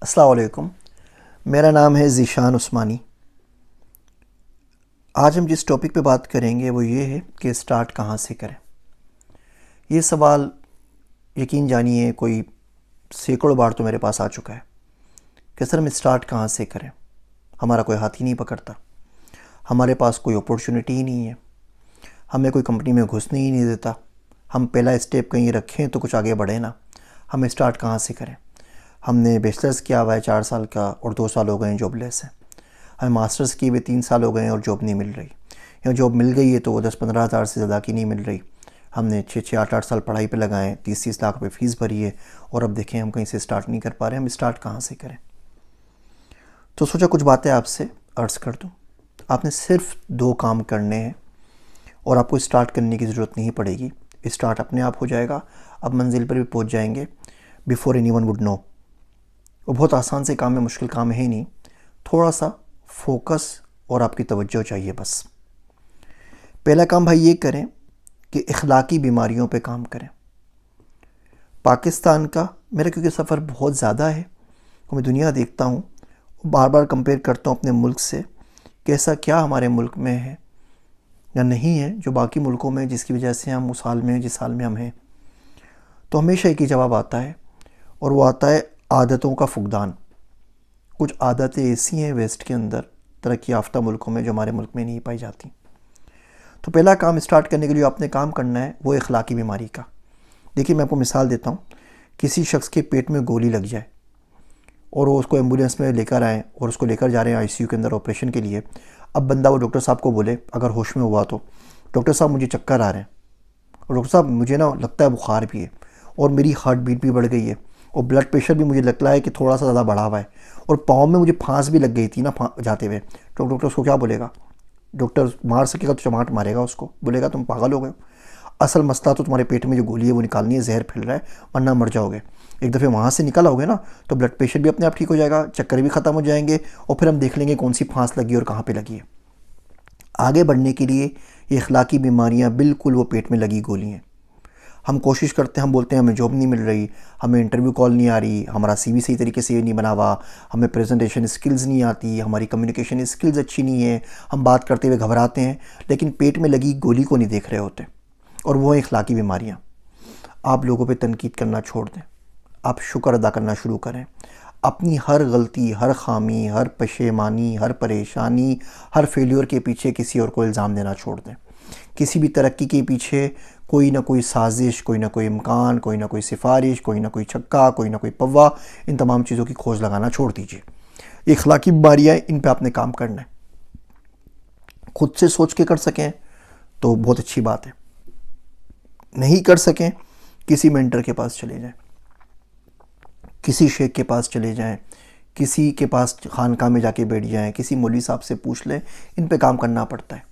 अस्सलाम वालेकुम। मेरा नाम है ज़ीशान उस्मानी। आज हम जिस टॉपिक पे बात करेंगे वो ये है कि स्टार्ट कहाँ से करें। ये सवाल यकीन जानिए कोई सैकड़ों बार तो मेरे पास आ चुका है कि सर हम स्टार्ट कहाँ से करें। हमारा कोई हाथ ही नहीं पकड़ता, हमारे पास कोई अपॉर्चुनिटी ही नहीं है, हमें कोई कंपनी में घुसने ही नहीं देता। हम पहला स्टेप कहीं रखें तो कुछ आगे बढ़े ना, हम स्टार्ट कहाँ से करें। हमने बैचलर्स किया हुआ है 4 साल का और 2 साल हो गए हैं जॉबलेस हैं। हमें मास्टर्स किए हुए 3 साल हो गए हैं और जॉब नहीं मिल रही, या जॉब मिल गई है तो वो 10-15 हज़ार से ज़्यादा की नहीं मिल रही। हमने 6-6, 8-8 साल पढ़ाई पे लगाए, 30-30 लाख रुपए फ़ीस भरी है और अब देखें हम कहीं से स्टार्ट नहीं कर पा रहे। हम स्टार्ट कहाँ से करें। तो सोचा कुछ बातें आपसे अर्ज़ कर दूँ। आपने सिर्फ 2 काम करने हैं और आपको स्टार्ट करने की ज़रूरत नहीं पड़ेगी। स्टार्ट अपने आप हो जाएगा, अब मंजिल पर भी पहुँच जाएंगे बिफ़ोर एनीवन वुड नो। वो बहुत आसान से काम है, मुश्किल काम है ही नहीं। थोड़ा सा फोकस और आपकी तवज्जो चाहिए बस। पहला काम भाई ये करें कि इखलाकी बीमारियों पे काम करें। पाकिस्तान का मेरा क्योंकि सफ़र बहुत ज़्यादा है और मैं दुनिया देखता हूँ, बार बार कंपेयर करता हूँ अपने मुल्क से कि ऐसा क्या हमारे मुल्क में है या नहीं है जो बाकी मुल्कों में, जिसकी वजह से हम उस हाल में हैं जिस हाल में हम हैं। तो हमेशा एक ही जवाब आता है और वो आता है आदतों का फुकदान। कुछ आदतें ऐसी हैं वेस्ट के अंदर, तरक्की याफ्ता मुल्कों में, जो हमारे मुल्क में नहीं पाई जाती। तो पहला काम स्टार्ट करने के लिए आपने काम करना है वो इखलाकी बीमारी का। देखिए मैं आपको मिसाल देता हूँ। किसी शख्स के पेट में गोली लग जाए और वो उसको एम्बुलेंस में लेकर आए और उसको लेकर जा रहे हैं आईसीयू के अंदर ऑपरेशन के लिए। अब बंदा वो डॉक्टर साहब को बोले, अगर होश में हुआ तो, डॉक्टर साहब मुझे चक्कर आ रहे हैं, और डॉक्टर साहब मुझे ना लगता है बुखार भी है और मेरी हार्ट बीट भी बढ़ गई है और ब्लड प्रेशर भी मुझे लगता है कि थोड़ा सा ज़्यादा बढ़ा हुआ है और पाँव में मुझे फांस भी लग गई थी ना जाते हुए। तो डॉक्टर उसको क्या बोलेगा? डॉक्टर मार सकेगा तो चमाट मारेगा उसको, बोलेगा तुम पागल हो गए। असल मसला तो तुम्हारे पेट में जो गोली है वो निकालनी है, जहर फैल रहा है वरना मर जाओगे। एक दफ़े वहाँ से निकल आओगे ना तो ब्लड प्रेशर भी अपने आप ठीक हो जाएगा, चक्कर भी ख़त्म हो जाएंगे और फिर हम देख लेंगे कौन सी फांस लगी और कहाँ पर लगी है। आगे बढ़ने के लिए ये इखलाकी बीमारियाँ बिल्कुल वो पेट में लगी गोली हैं। हम कोशिश करते हैं, हम बोलते हैं हमें जॉब नहीं मिल रही, हमें इंटरव्यू कॉल नहीं आ रही, हमारा सीवी सही तरीके से नहीं बना हुआ, हमें प्रेजेंटेशन स्किल्स नहीं आती, हमारी कम्युनिकेशन स्किल्स अच्छी नहीं है, हम बात करते हुए घबराते हैं, लेकिन पेट में लगी गोली को नहीं देख रहे होते। और वो है इखलाकी बीमारियाँ। आप लोगों पे तनकीद करना छोड़ दें, आप शुक्र अदा करना शुरू करें। अपनी हर गलती, हर खामी, हर पशेमानी, हर परेशानी, हर फेलियर के पीछे किसी और को इल्ज़ाम देना छोड़ दें। किसी भी तरक्की के पीछे कोई ना कोई साजिश, कोई ना कोई इम्कान, कोई ना कोई सिफारिश, कोई ना कोई छक्का, कोई ना कोई पव्वा, इन तमाम चीज़ों की खोज लगाना छोड़ दीजिए। ये इखलाकी बीमारियाँ, इन पे आपने काम करना है। खुद से सोच के कर सकें तो बहुत अच्छी बात है, नहीं कर सकें किसी मेंटर के पास चले जाएं, किसी शेख के पास चले जाएं, किसी के पास खानका में जाके बैठ जाएं, किसी मौलवी साहब से पूछ लें। इन पे काम करना पड़ता है।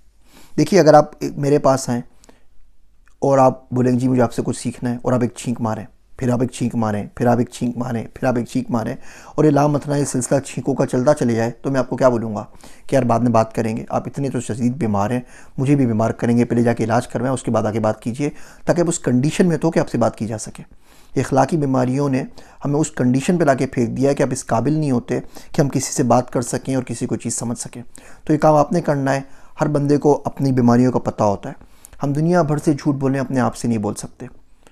देखिए अगर आप मेरे पास आएँ और आप बोलेंगे जी मुझे आपसे कुछ सीखना है, और आप एक छींक मारें, फिर आप एक छींक मारें, फिर आप एक छींक मारें, फिर आप एक छींक मारें, और ये लामतना ये सिलसिला छींकों का चलता चले जाए, तो मैं आपको क्या बोलूँगा कि यार बाद में बात करेंगे, आप इतने तो शदीद बीमार हैं, मुझे भी बीमार करेंगे, पहले जाके इलाज करवाएं उसके बाद आगे बात कीजिए, ताकि आप उस कंडीशन में तो कि आपसे बात की जा सके। ये इखलाकी बीमारियों ने हमें उस कंडीशन पर ला के फेंक दिया है कि आप इस काबिल नहीं होते कि हम किसी से बात कर सकें और किसी को चीज़ समझ सकें। तो ये काम आपने करना है। हर बंदे को अपनी बीमारियों का पता होता है। हम दुनिया भर से झूठ बोलें, अपने आप से नहीं बोल सकते।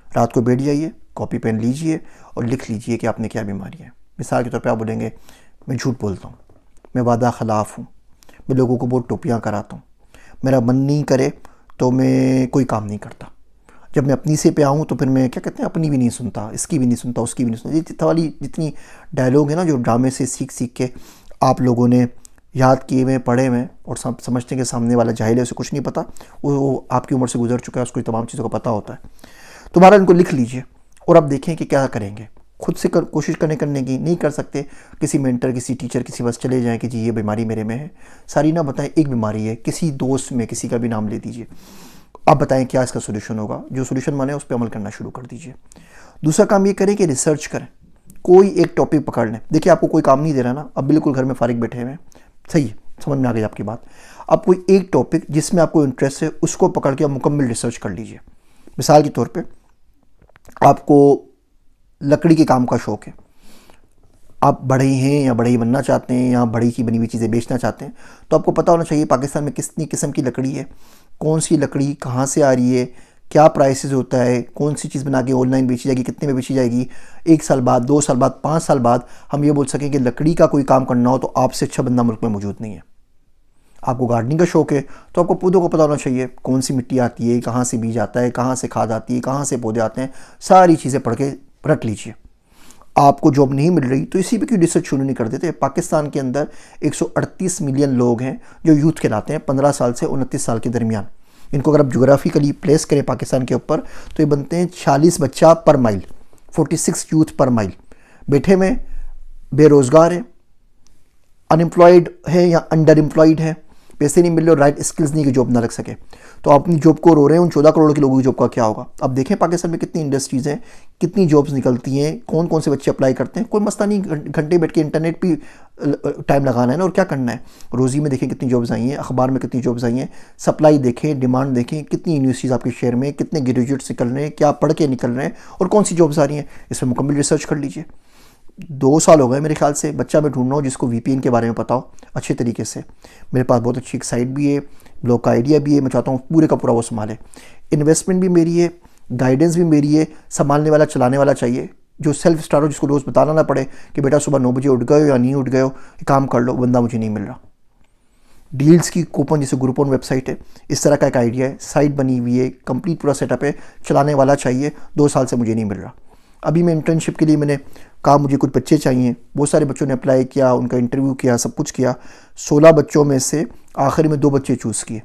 रात को बैठ जाइए, कॉपी पेन लीजिए और लिख लीजिए कि आपने क्या बीमारी है। मिसाल के तौर पे आप बोलेंगे मैं झूठ बोलता हूँ, मैं वादा ख़िलाफ़ हूँ, मैं लोगों को बहुत टोपियाँ कराता हूँ, मेरा मन नहीं करे तो मैं कोई काम नहीं करता, जब मैं अपनी से पे आऊँ तो फिर मैं क्या कहते हैं अपनी भी नहीं सुनता, इसकी भी नहीं सुनता, उसकी भी नहीं सुनता। ये वाली जितनी डायलॉग है ना जो ड्रामे से सीख सीख के आप लोगों ने याद किए हुए, पढ़े हुए और सब समझते हैं कि सामने वाला जाहिल है, उसे कुछ नहीं पता, वो आपकी उम्र से गुजर चुका है, उसको तमाम चीज़ों का पता होता है। तुम्हारा इनको लिख लीजिए और आप देखें कि क्या करेंगे। खुद से कोशिश करने की नहीं कर सकते, किसी मेंटर, किसी टीचर, किसी पास चले जाएं कि जी ये बीमारी मेरे में है। सारी ना बताएं, एक बीमारी है, किसी दोस्त में किसी का भी नाम ले दीजिए, आप बताएं क्या इसका सोल्यूशन होगा। जो सोल्यूशन माने उस पर अमल करना शुरू कर दीजिए। दूसरा काम ये करें कि रिसर्च करें, कोई एक टॉपिक पकड़ लें। देखिए आपको कोई काम नहीं दे रहा ना, अब बिल्कुल घर में फारिग बैठे हुए हैं, सही है, समझ में आ गई आपकी बात। अब कोई एक टॉपिक जिसमें आपको इंटरेस्ट है उसको पकड़ के आप मुकम्मल रिसर्च कर लीजिए। मिसाल के तौर पे आपको लकड़ी के काम का शौक़ है, आप बढ़ई हैं या बढ़ई बनना चाहते हैं या बढ़ई की बनी हुई चीज़ें बेचना चाहते हैं, तो आपको पता होना चाहिए पाकिस्तान में कितनी किस्म की लकड़ी है, कौन सी लकड़ी कहाँ से आ रही है, क्या प्राइसेस होता है, कौन सी चीज़ बना के ऑनलाइन बेची जाएगी, कितने में बेची जाएगी, 1 साल बाद, 2 साल बाद, 5 साल बाद हम ये बोल सकें कि लकड़ी का कोई काम करना हो तो आपसे अच्छा बंदा मुल्क में मौजूद नहीं है। आपको गार्डनिंग का शौक़ है तो आपको पौधों को पता होना चाहिए कौन सी मिट्टी आती है, कहाँ से बीज आता है, कहाँ से खाद आती है, कहाँ से पौधे आते हैं, सारी चीज़ें पढ़ के रट लीजिए। आपको जॉब नहीं मिल रही तो इसी पे क्यों रिसर्च शुरू नहीं कर देते। पाकिस्तान के अंदर 138 मिलियन लोग हैं जो यूथ कहलाते हैं 15 साल से 29 साल के दरमियान। इनको अगर आप जोग्राफिकली प्लेस करें पाकिस्तान के ऊपर तो ये बनते हैं 40 बच्चा per mile, 46 youth per mile. बैठे में बेरोज़गार है, अनएम्प्लॉयड है या अंडर एम्प्लॉयड है, पैसे नहीं मिल रहे और राइट स्किल्स नहीं कि जॉब ना लग सके, तो आप अपनी जॉब को रो रहे हैं। उन 14 करोड़ के लोगों की जॉब का क्या होगा। अब देखें पाकिस्तान में कितनी इंडस्ट्रीज़ हैं, कितनी जॉब्स निकलती हैं, कौन कौन से बच्चे अप्लाई करते हैं। कोई मसला नहीं, घंटे बैठ के इंटरनेट पे टाइम लगाना है ना, और क्या करना है। रोज़ी में देखें कितनी जॉब्स आई हैं, अखबार में कितनी जॉब्स आई हैं, सप्लाई देखें, डिमांड देखें, कितनी यूनिवर्सिटीज़ आपके शहर में, कितने ग्रेजुएट्स निकल रहे हैं, क्या पढ़ के निकल रहे हैं और कौन सी जॉब्स आ रही हैं। इस पर मुकम्मल रिसर्च कर लीजिए। 2 साल हो गए मेरे ख्याल से बच्चा मैं ढूंढ रहा हूँ जिसको VPN के बारे में पता हो अच्छे तरीके से। मेरे पास बहुत अच्छी एक साइट भी है, ब्लॉग का आइडिया भी है, मैं चाहता हूँ पूरे का पूरा वो संभाले। इन्वेस्टमेंट भी मेरी है, गाइडेंस भी मेरी है, संभालने वाला चलाने वाला चाहिए जो सेल्फ स्टार्ट हो, जिसको रोज़ बताना ना पड़े कि बेटा सुबह 9 बजे उठ गए हो या नहीं उठ गए हो, काम कर लो, बंदा मुझे नहीं मिल रहा। डील्स की कूपन जैसे ग्रुपोन वेबसाइट है, इस तरह का एक आइडिया है, साइट बनी हुई है, कंप्लीट पूरा सेटअप है, चलाने वाला चाहिए। 2 साल से मुझे नहीं मिल रहा। अभी मैं इंटर्नशिप के लिए मैंने कहा मुझे कुछ बच्चे चाहिए, बहुत सारे बच्चों ने अप्लाई किया, उनका इंटरव्यू किया, सब कुछ किया। 16 बच्चों में से आखिर में 2 बच्चे चूज़ किए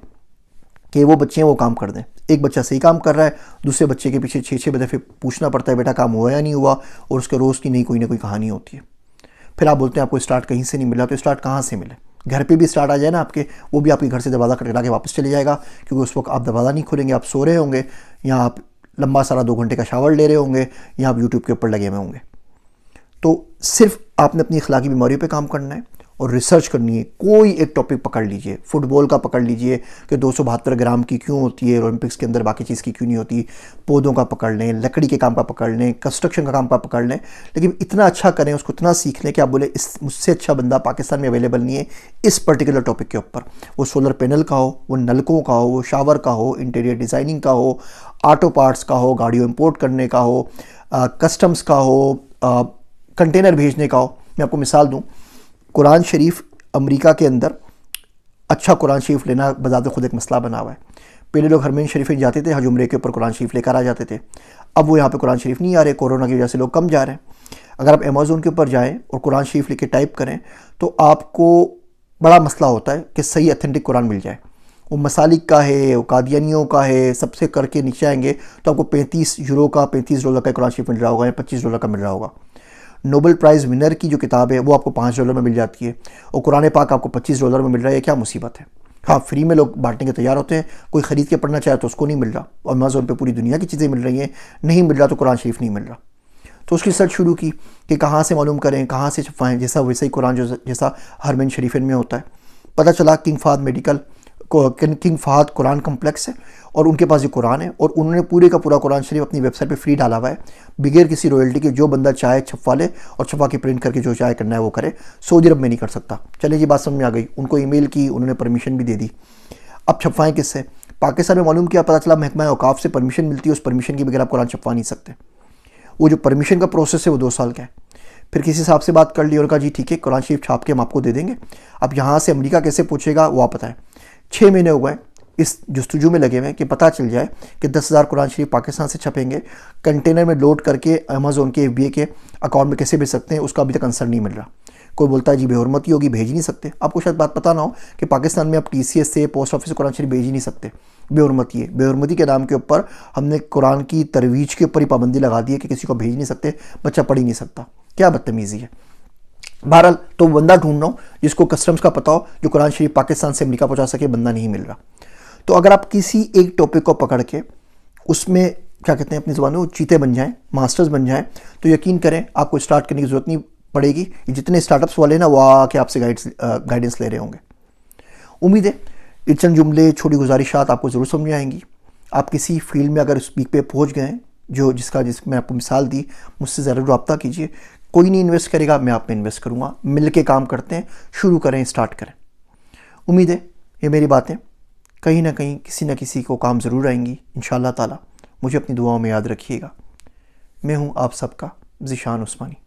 कि वो बच्चे हैं वो काम कर दें। एक बच्चा सही काम कर रहा है, दूसरे बच्चे के पीछे 6-6 दफ़े पूछना पड़ता है बेटा काम हुआ या नहीं हुआ, और उसके रोज़ की नई कोई ना कोई कहानी होती है। फिर आप बोलते हैं आपको स्टार्ट कहीं से नहीं मिला, तो स्टार्ट कहाँ से मिले। घर पे भी स्टार्ट आ जाए ना आपके, वो भी आपके घर से दरवाज़ा खटखटा के वापस चले जाएगा, क्योंकि उस वक्त आप दरवाज़ा नहीं खोलेंगे, आप सो रहे होंगे, या आप लंबा सारा 2 घंटे का शावर ले रहे होंगे, या आप यूट्यूब के ऊपर लगे हुए होंगे। तो सिर्फ आपने अपनी अखलाकी बीमारियों पे काम करना है और रिसर्च करनी है। कोई एक टॉपिक पकड़ लीजिए, फुटबॉल का पकड़ लीजिए कि 272 ग्राम की क्यों होती है ओलंपिक्स के अंदर, बाकी चीज़ की क्यों नहीं होती। पौधों का पकड़ लें, लकड़ी के काम का पकड़ लें, कंस्ट्रक्शन का काम का पकड़ लें, लेकिन इतना अच्छा करें, उसको इतना सीख लें कि आप बोले इस मुझसे अच्छा बंदा पाकिस्तान में अवेलेबल नहीं है इस पर्टिकुलर टॉपिक के ऊपर। वो सोलर पैनल का हो, वो नलकों का हो, वो शावर का हो, इंटीरियर डिज़ाइनिंग का हो, ऑटो पार्ट्स का हो, गाड़ियों इंपोर्ट करने का हो, कस्टम्स का हो, कंटेनर भेजने का हो। मैं आपको मिसाल दूं, कुरान शरीफ अमेरिका के अंदर अच्छा कुरान शरीफ लेना बजाते खुद एक मसला बना हुआ है। पहले लोग हरमैन शरीफ जाते थे, हज उम्रे के ऊपर कुरान शरीफ लेकर आ जाते थे। अब वो यहाँ पे कुरान शरीफ नहीं आ रहे, कोरोना की वजह से लोग कम जा रहे हैं। अगर आप अमेज़ोन के ऊपर जाएँ और कुरान शरीफ लेके टाइप करें तो आपको बड़ा मसला होता है कि सही अथेंटिक कुरान मिल जाए। वो मसालिक का है, वो कादियानियों का है, सबसे करके नीचे आएंगे तो आपको 35 यूरो का, $35 का कुरान शरीफ मिल रहा होगा या $25 का मिल रहा होगा। नोबेल प्राइज़ विनर की जो किताब है वो आपको $5 में मिल जाती है, और कुरान पाक आपको $25 में मिल रहा है। क्या मुसीबत है। हाँ, फ्री में लोग बांटने के तैयार होते हैं, कोई ख़रीद के पढ़ना चाहे तो उसको नहीं मिल रहा। और अमेज़ोन पे पूरी दुनिया की चीज़ें मिल रही हैं, नहीं मिल रहा तो कुरान शरीफ नहीं मिल रहा। तो उसकी रिसर्च शुरू की कि कहाँ से मालूम करें, कहाँ से छपवाएँ, जैसा वैसा ही कुरान जैसा हरमैन शरीफिन में होता है। पता चला किंग फ़हद कुरान कम्प्लेक्स है और उनके पास ये कुरान है, और उन्होंने पूरे का पूरा कुरान शरीफ अपनी वेबसाइट पे फ्री डाला हुआ है, बगैर किसी रॉयल्टी के। जो बंदा चाहे छपवा ले और छपवा के प्रिंट करके जो चाहे करना है वो करे। सऊदी अरब में नहीं कर सकता। चलिए जी, बात समझ में आ गई। उनको ईमेल की, उन्होंने परमिशन भी दे दी। अब छपवाएँ किससे। पाकिस्तान में मालूम किया, पता चला महकमा औकाफ से परमिशन मिलती है, उस परमिशन के बगैर आप कुरान छपवा नहीं सकते। वो जो परमिशन का प्रोसेस है वो 2 साल का है। फिर किसी साहब से बात कर ली और कहा जी ठीक है, कुरान शरीफ छाप के हम आपको दे देंगे। अब यहाँ से अमेरिका कैसे पहुँचेगा वो आप बताएं। 6 महीने हो गए इस जस्तुजू में लगे हुए हैं कि पता चल जाए कि 10,000 कुरान शरीफ पाकिस्तान से छपेंगे, कंटेनर में लोड करके अमेज़ोन के FBA के अकाउंट में कैसे भेज सकते हैं, उसका अभी तक आंसर नहीं मिल रहा। कोई बोलता है जी बेहरमती होगी, भेज नहीं सकते। आपको शायद बात पता ना हो कि पाकिस्तान में आप TCS से, पोस्ट ऑफिस से कुरान शरीफ भेज ही नहीं सकते। बेहरमती है। बेहरमती के नाम के ऊपर हमने कुरान की तरवीज के ऊपर ही पाबंदी लगा दी है कि किसी को भेज नहीं सकते, बच्चा पढ़ ही नहीं सकता। क्या बदतमीज़ी है। बहरहाल तो बंदा ढूंढ रहा हूँ जिसको कस्टम्स का पता हो, जो कुरान शरीफ पाकिस्तान से अमेरिका पहुँचा सके, बंदा नहीं मिल रहा। तो अगर आप किसी एक टॉपिक को पकड़ के उसमें क्या कहते हैं अपनी ज़ुबान में वो चीते बन जाएं, मास्टर्स बन जाएं, तो यकीन करें आपको स्टार्ट करने की ज़रूरत नहीं पड़ेगी। जितने स्टार्टअप्स वाले ना वो आके आपसे गाइडेंस ले रहे होंगे। उम्मीद है ये चंद जुमले, छोटी गुजारिशात आपको ज़रूर समझ में आएंगी। आप किसी फील्ड में अगर उस पीक पे पहुँच गए जो जिसमें आपको मिसाल दी, मुझसे ज़रूर रब्ता कीजिए। कोई नहीं इन्वेस्ट करेगा, मैं आप में इन्वेस्ट करूँगा, मिल के काम करते हैं, शुरू करें, स्टार्ट करें। उम्मीद है ये मेरी बातें कहीं ना कहीं किसी न किसी को काम ज़रूर आएंगी इंशाअल्लाह ताला। मुझे अपनी दुआओं में याद रखिएगा। मैं हूँ आप सबका ज़ीशान उस्मानी।